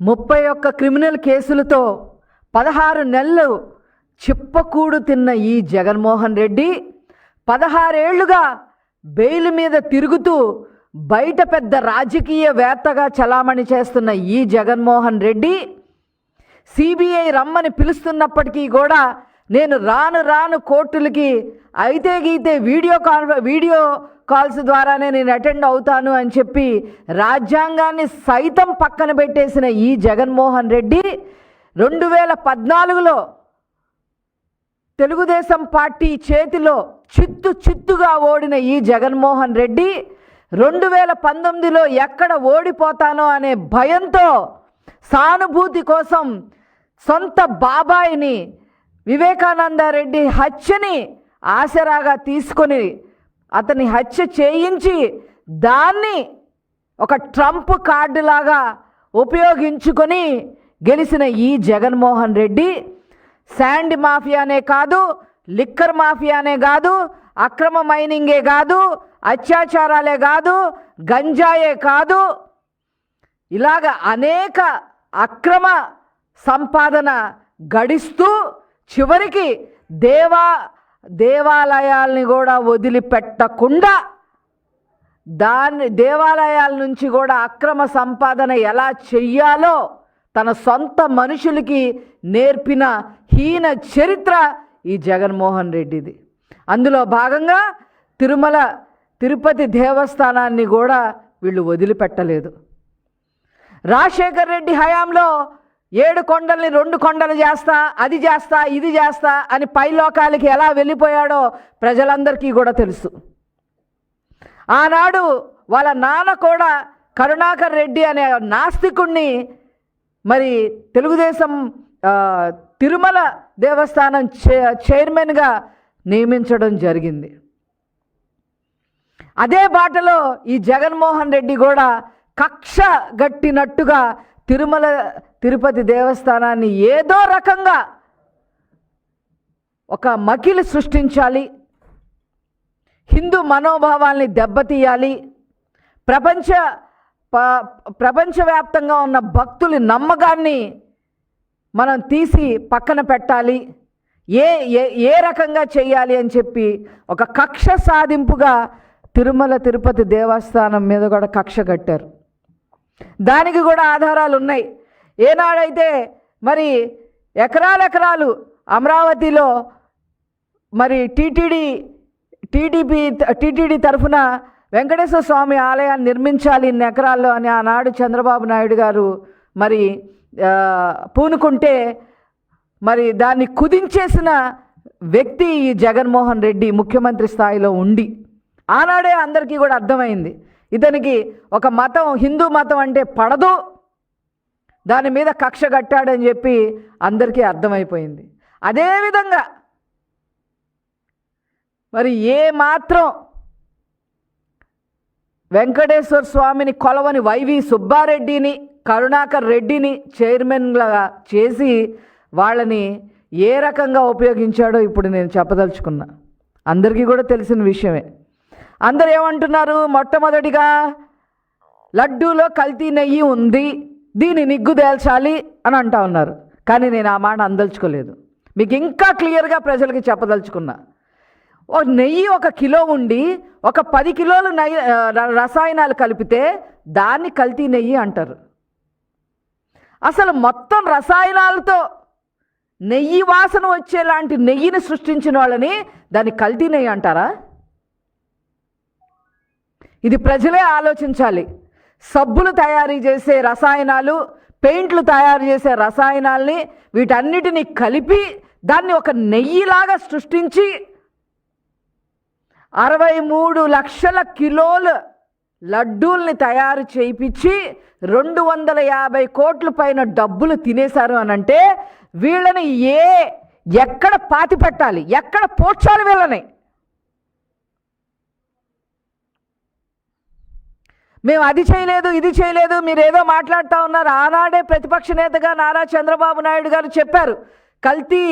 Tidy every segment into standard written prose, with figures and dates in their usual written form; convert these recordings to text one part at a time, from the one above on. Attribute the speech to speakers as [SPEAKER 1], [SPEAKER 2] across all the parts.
[SPEAKER 1] 31 criminal కేసులతో 16 నెలలు చిప్పకూడు తిన్న ఈ జగన్మోహన్ రెడ్డి 16 ఏళ్లుగా బెయిల్ మీద తిరుగుతూ బయట పెద్ద రాజకీయవేత్తగా చలామణి చేస్తున్న ఈ జగన్మోహన్ రెడ్డి సిబిఐ రమ్మని పిలుస్తున్నప్పటికీ కూడా నేను రాను కోర్టులకి అయితే గీతే వీడియో కాల్స్ ద్వారానే నేను అటెండ్ అవుతాను అని చెప్పి రాజ్యాంగాన్ని సైతం పక్కన పెట్టేసిన ఈ జగన్మోహన్ రెడ్డి 2014లో తెలుగుదేశం పార్టీ చేతిలో చిత్తుగా ఓడిన ఈ జగన్మోహన్ రెడ్డి 2019లో ఎక్కడ ఓడిపోతానో అనే భయంతో సానుభూతి కోసం సొంత బాబాయిని వివేకానందరెడ్డి హత్యని ఆసరాగా తీసుకొని అతని హత్య చేయించి దాన్ని ఒక ట్రంప్ కార్డులాగా ఉపయోగించుకొని గెలిచిన ఈ జగన్మోహన్ రెడ్డి శాండ్ మాఫియానే కాదు, లిక్కర్ మాఫియానే కాదు, అక్రమ మైనింగే కాదు, అత్యాచారాలే కాదు, గంజాయే కాదు, ఇలాగ అనేక అక్రమ సంపాదన గడిస్తూ చివరికి దేవాలయాల్ని కూడా వదిలిపెట్టకుండా దేవాలయాల నుంచి కూడా అక్రమ సంపాదన ఎలా చెయ్యాలో తన సొంత మనుషులకి నేర్పిన హీన చరిత్ర ఈ జగన్మోహన్ రెడ్డిది. అందులో భాగంగా తిరుపతి దేవస్థానాన్ని కూడా వీళ్ళు వదిలిపెట్టలేదు. రాజశేఖర్ రెడ్డి హయాంలో 7 కొండల్ని 2 కొండలు చేస్తా, అది చేస్తా, ఇది చేస్తా అని పైలోకాలకి ఎలా వెళ్ళిపోయాడో ప్రజలందరికీ కూడా తెలుసు. ఆనాడు వాళ్ళ నాన్న కూడా కరుణాకర్ రెడ్డి అనే నాస్తికుణ్ణి మరి తెలుగుదేశం తిరుమల దేవస్థానం చైర్మన్గా నియమించడం జరిగింది. అదే బాటలో ఈ జగన్మోహన్ రెడ్డి కూడా కక్ష గట్టినట్టుగా తిరుపతి దేవస్థానాన్ని ఏదో రకంగా ఒక మకిలి సృష్టించాలి, హిందూ మనోభావాల్ని దెబ్బతీయాలి, ప్రపంచవ్యాప్తంగా ఉన్న భక్తుల నమ్మకాన్ని మనం తీసి పక్కన పెట్టాలి, ఏ రకంగా చేయాలి అని చెప్పి ఒక కక్ష సాధింపుగా తిరుపతి దేవస్థానం మీద కూడా కక్ష కట్టారు. దానికి కూడా ఆధారాలు ఉన్నాయి. ఏనాడైతే మరి ఎకరాలు అమరావతిలో మరి టీటీడీ తరఫున వెంకటేశ్వర స్వామి ఆలయాన్ని నిర్మించాలి ఇన్ని ఎకరాల్లో అని ఆనాడు చంద్రబాబు నాయుడు గారు మరి పూనుకుంటే మరి దాన్ని కుదించేసిన వ్యక్తి ఈ జగన్మోహన్ రెడ్డి ముఖ్యమంత్రి స్థాయిలో ఉండి ఆనాడే అందరికీ కూడా అర్థమైంది ఇతనికి ఒక మతం, హిందూ మతం అంటే పడదు, దాని మీద కక్ష కట్టాడని చెప్పి అందరికీ అర్థమైపోయింది. అదేవిధంగా మరి ఏ మాత్రం వెంకటేశ్వర స్వామిని కొలవని వైవి సుబ్బారెడ్డిని, కరుణాకర్ రెడ్డిని చైర్మన్గా చేసి వాళ్ళని ఏ రకంగా ఉపయోగించాడో ఇప్పుడు నేను చెప్పదలుచుకున్నా. అందరికీ కూడా తెలిసిన విషయమే. అందరు ఏమంటున్నారు, మొట్టమొదటిగా లడ్డూలో కల్తీ నెయ్యి ఉంది, దీన్ని నిగ్గు తేల్చాలి అని అంటా ఉన్నారు. కానీ నేను ఆ మాట అందలుచుకోలేదు. మీకు ఇంకా క్లియర్గా ప్రజలకి చెప్పదలుచుకున్నా. ఒక నెయ్యి 1 కిలో ఉండి ఒక 10 కిలోలు రసాయనాలు కలిపితే దాన్ని కల్తీ నెయ్యి అంటారు. అసలు మొత్తం రసాయనాలతో నెయ్యి వాసన వచ్చేలాంటి నెయ్యిని సృష్టించిన వాళ్ళని దాన్ని కల్తీ నెయ్యి అంటారా? ఇది ప్రజలే ఆలోచించాలి. సబ్బులు తయారు చేసే రసాయనాలు, పెయింట్లు తయారు చేసే రసాయనాల్ని వీటన్నిటిని కలిపి దాన్ని ఒక నెయ్యిలాగా సృష్టించి 63 లక్షల కిలోల లడ్డూల్ని తయారు చేయించి 250 కోట్ల పైన డబ్బులు తినేశారు అనంటే వీళ్ళని ఎక్కడ పాతి పెట్టాలి, ఎక్కడ పోడ్చాలి వీళ్ళని? మేము అది చేయలేదు, ఇది చేయలేదు, మీరు ఏదో మాట్లాడుతూ ఉన్నారు. ఆనాడే ప్రతిపక్ష నేతగా నారా చంద్రబాబు నాయుడు గారు చెప్పారు, కల్తీ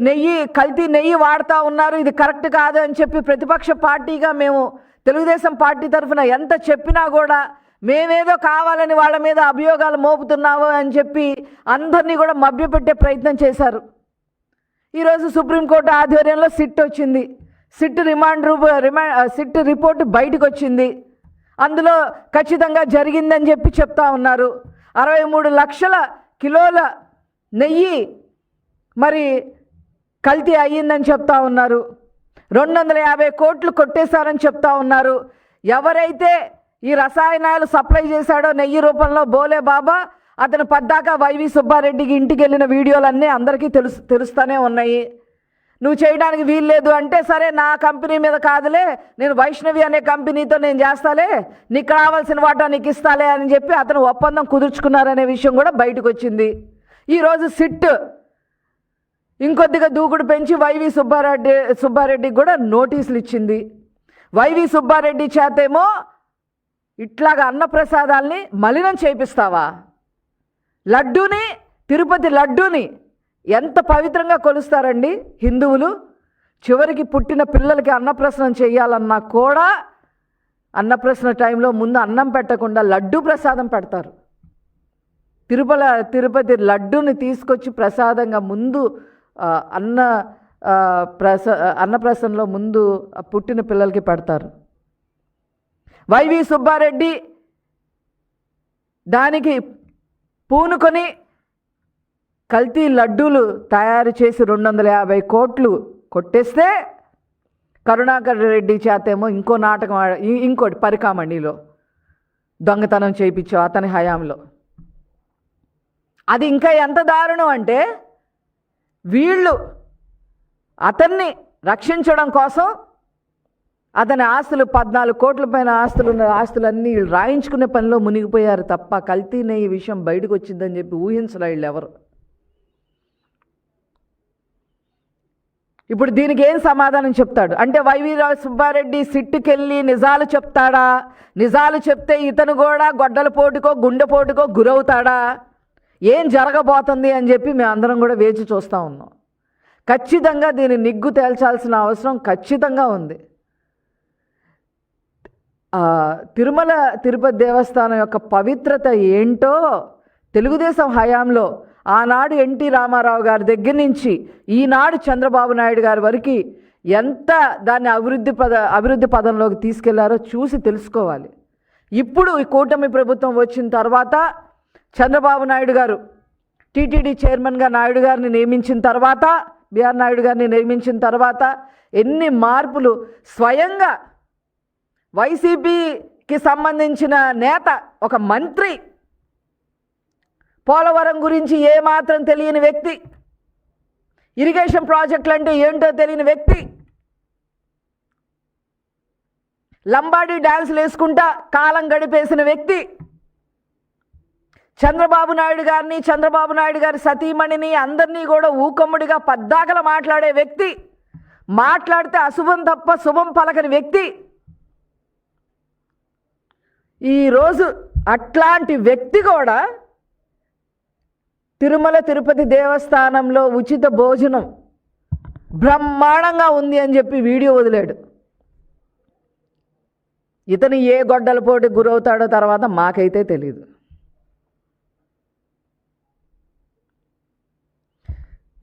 [SPEAKER 1] నెయ్యి వాడుతూ ఉన్నారు, ఇది కరెక్ట్ కాదు అని చెప్పి ప్రతిపక్ష పార్టీగా మేము తెలుగుదేశం పార్టీ తరఫున ఎంత చెప్పినా కూడా మేమేదో కావాలని వాళ్ళ మీద అభియోగాలు మోపుతున్నావు అని చెప్పి అందరినీ కూడా మభ్యపెట్టే ప్రయత్నం చేశారు. ఈరోజు సుప్రీంకోర్టు ఆధ్వర్యంలో సిట్ వచ్చింది. సిట్ రిపోర్టు బయటకు వచ్చింది. అందులో ఖచ్చితంగా జరిగిందని చెప్పి చెప్తా ఉన్నారు. 63 లక్షల కిలోల నెయ్యి మరి కల్తీ అయ్యిందని చెప్తా ఉన్నారు. 250 కోట్లు కొట్టేశారని చెప్తా ఉన్నారు. ఎవరైతే ఈ రసాయనాలు సప్లై చేశాడో నెయ్యి రూపంలో బోలే బాబా, అతను పద్దాక వైవి సుబ్బారెడ్డికి ఇంటికి వెళ్ళిన వీడియోలన్నీ అందరికీ తెలుస్తూనే ఉన్నాయి. నువ్వు చేయడానికి వీల్లేదు అంటే, సరే నా కంపెనీ మీద కాదులే, నేను వైష్ణవి అనే కంపెనీతో నేను చేస్తాలే, నీకు కావాల్సిన వాటా నీకు ఇస్తాలే అని చెప్పి అతను ఒప్పందం కుదుర్చుకున్నారనే విషయం కూడా బయటకు వచ్చింది. ఈరోజు సిట్ ఇంకొద్దిగా దూకుడు పెంచి వైవి సుబ్బారెడ్డికి కూడా నోటీసులు ఇచ్చింది. వైవి సుబ్బారెడ్డి చేతేమో ఇట్లాగా అన్నప్రసాదాల్ని మలినం చేపిస్తావా? తిరుపతి లడ్డూని ఎంత పవిత్రంగా కొలుస్తారండి హిందువులు. చివరికి పుట్టిన పిల్లలకి అన్నప్రసనం చేయాలన్నా కూడా అన్నప్రసన టైంలో ముందు అన్నం పెట్టకుండా లడ్డూ ప్రసాదం పెడతారు. తిరుపతి లడ్డూని తీసుకొచ్చి ప్రసాదంగా ముందు అన్నప్రసనలో ముందు పుట్టిన పిల్లలకి పెడతారు. వైవి సుబ్బారెడ్డి దానికి పూనుకొని కల్తీ లడ్డూలు తయారు చేసి 250 కోట్లు కొట్టేస్తే, కరుణాకర్ రెడ్డి చేతేమో ఇంకో నాటకం, ఇంకోటి పరికామండిలో దొంగతనం చేయించావు అతని హయాంలో. అది ఇంకా ఎంత దారుణం అంటే, వీళ్ళు అతన్ని రక్షించడం కోసం అతని ఆస్తులు 14 కోట్ల పైన ఆస్తులన్నీ రాయించుకునే పనిలో మునిగిపోయారు తప్ప కల్తీ నెయ్యి విషయం బయటకు వచ్చిందని చెప్పి ఊహించలే వీళ్ళు ఎవరు. ఇప్పుడు దీనికి ఏం సమాధానం చెప్తాడు అంటే, వైవి సుబ్బారెడ్డి సిట్టుకెళ్ళి నిజాలు చెప్తాడా? నిజాలు చెప్తే ఇతను కూడా గొడ్డల పోటుకో గుండెపోటుకో గురవుతాడా? ఏం జరగబోతుంది అని చెప్పి మేము అందరం కూడా వేచి చూస్తూ ఉన్నాం. ఖచ్చితంగా దీన్ని నిగ్గు తేల్చాల్సిన అవసరం ఖచ్చితంగా ఉంది. తిరుపతి దేవస్థానం యొక్క పవిత్రత ఏంటో తెలుగుదేశం హయాంలో ఆనాడు ఎన్టీ రామారావు గారి దగ్గర నుంచి ఈనాడు చంద్రబాబు నాయుడు గారి వరకు ఎంత దాన్ని అభివృద్ధి పదంలోకి తీసుకెళ్లారో చూసి తెలుసుకోవాలి. ఇప్పుడు ఈ కూటమి ప్రభుత్వం వచ్చిన తర్వాత చంద్రబాబు నాయుడు గారు టీటీడీ చైర్మన్గా నాయుడు గారిని నియమించిన తర్వాత, బిఆర్ నాయుడు గారిని నియమించిన తర్వాత ఎన్ని మార్పులు. స్వయంగా వైసీపీకి సంబంధించిన నేత, ఒక మంత్రి, పోలవరం గురించి ఏమాత్రం తెలియని వ్యక్తి, ఇరిగేషన్ ప్రాజెక్టులు అంటే ఏంటో తెలియని వ్యక్తి, లంబాడీ డ్యాన్సులు వేసుకుంటా కాలం గడిపేసిన వ్యక్తి, చంద్రబాబు నాయుడు గారిని, చంద్రబాబు నాయుడు గారి సతీమణిని అందరినీ కూడా ఊకమ్ముడిగా పద్దాకల మాట్లాడే వ్యక్తి, మాట్లాడితే అశుభం తప్ప శుభం పలకని వ్యక్తి. ఈరోజు అట్లాంటి వ్యక్తి కూడా తిరుపతి దేవస్థానంలో ఉచిత భోజనం బ్రహ్మాండంగా ఉంది అని చెప్పి వీడియో వదిలాడు. ఇతను ఏ గొడ్డల పోటీ గురవుతాడో తర్వాత మాకైతే తెలియదు.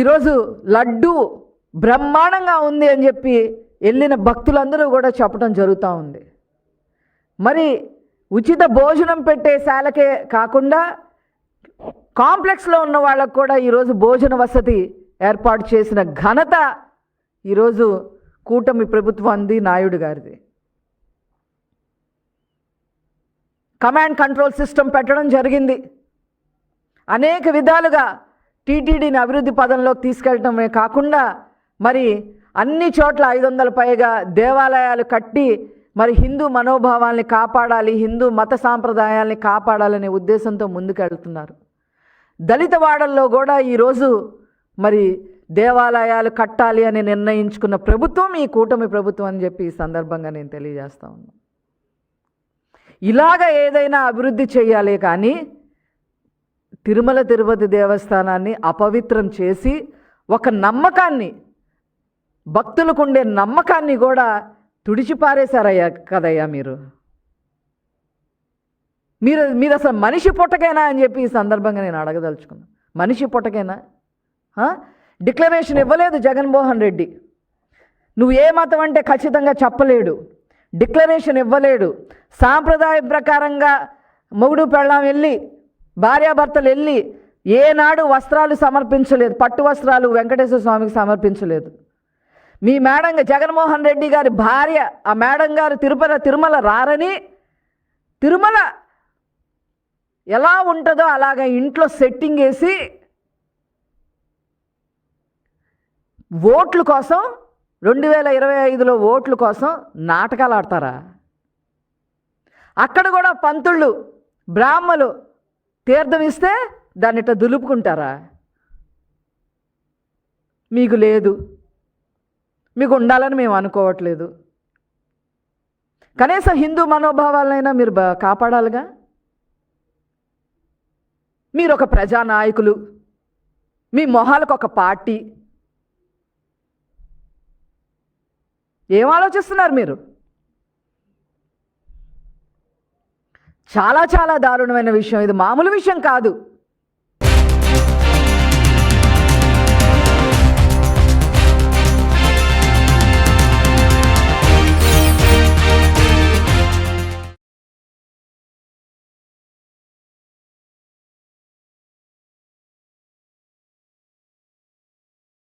[SPEAKER 1] ఈరోజు లడ్డు బ్రహ్మాండంగా ఉంది అని చెప్పి వెళ్ళిన భక్తులందరూ కూడా చెప్పడం జరుగుతూ ఉంది. మరి ఉచిత భోజనం పెట్టే శాలకే కాకుండా కాంప్లెక్స్లో ఉన్న వాళ్ళకు కూడా ఈరోజు భోజన వసతి ఏర్పాటు చేసిన ఘనత ఈరోజు కూటమి ప్రభుత్వాన్ని, నాయుడు గారిది. కమాండ్ కంట్రోల్ సిస్టమ్ పెట్టడం జరిగింది. అనేక విధాలుగా టీటీడీని అభివృద్ధి పదంలోకి తీసుకెళ్ళటమే కాకుండా మరి అన్ని చోట్ల 500 పైగా దేవాలయాలు కట్టి మరి హిందూ మనోభావాల్ని కాపాడాలి, హిందూ మత సాంప్రదాయాల్ని కాపాడాలనే ఉద్దేశంతో ముందుకెళ్తున్నారు. దళిత వాడల్లో కూడా ఈరోజు మరి దేవాలయాలు కట్టాలి అని నిర్ణయించుకున్న ప్రభుత్వం ఈ కూటమి ప్రభుత్వం అని చెప్పి ఈ సందర్భంగా నేను తెలియజేస్తా ఉన్నాను. ఇలాగ ఏదైనా అభివృద్ధి చేయాలి కానీ తిరుపతి దేవస్థానాన్ని అపవిత్రం చేసి ఒక నమ్మకాన్ని, భక్తులకు ఉండే నమ్మకాన్ని కూడా తుడిచిపారేశారయ్యా కదయ్యా మీరు. మీరు అసలు మనిషి పుట్టకేనా అని చెప్పి ఈ సందర్భంగా నేను అడగదలుచుకున్నాను. మనిషి పుట్టకేనా? డిక్లరేషన్ ఇవ్వలేదు జగన్మోహన్ రెడ్డి. నువ్వు ఏ మతం అంటే ఖచ్చితంగా చెప్పలేడు, డిక్లరేషన్ ఇవ్వలేడు. సాంప్రదాయం ప్రకారంగా మొగుడు పెళ్ళాం వెళ్ళి, భార్యాభర్తలు వెళ్ళి ఏనాడు వస్త్రాలు సమర్పించలేదు, పట్టు వస్త్రాలు వెంకటేశ్వర స్వామికి సమర్పించలేదు. మీ మేడం జగన్మోహన్ రెడ్డి గారి భార్య, ఆ మేడం గారు తిరుమల రారని, తిరుమల ఎలా ఉంటుందో అలాగ ఇంట్లో సెట్టింగ్ వేసి ఓట్ల కోసం 2025లో ఓట్ల కోసం నాటకాలు ఆడతారా? అక్కడ కూడా పంతుళ్ళు బ్రాహ్మలు తీర్థం ఇస్తే దాన్ని ఇట్లా దులుపుకుంటారా? మీకు లేదు, మీకు ఉండాలని మేము అనుకోవట్లేదు. కనీసం హిందూ మనోభావాలైనా మీరు కాపాడాలిగా. మీరు ఒక ప్రజానాయకులు, మీ మొహాలకు ఒక పార్టీ. ఏం ఆలోచిస్తున్నారు మీరు? చాలా చాలా దారుణమైన విషయం ఇది, మామూలు విషయం కాదు.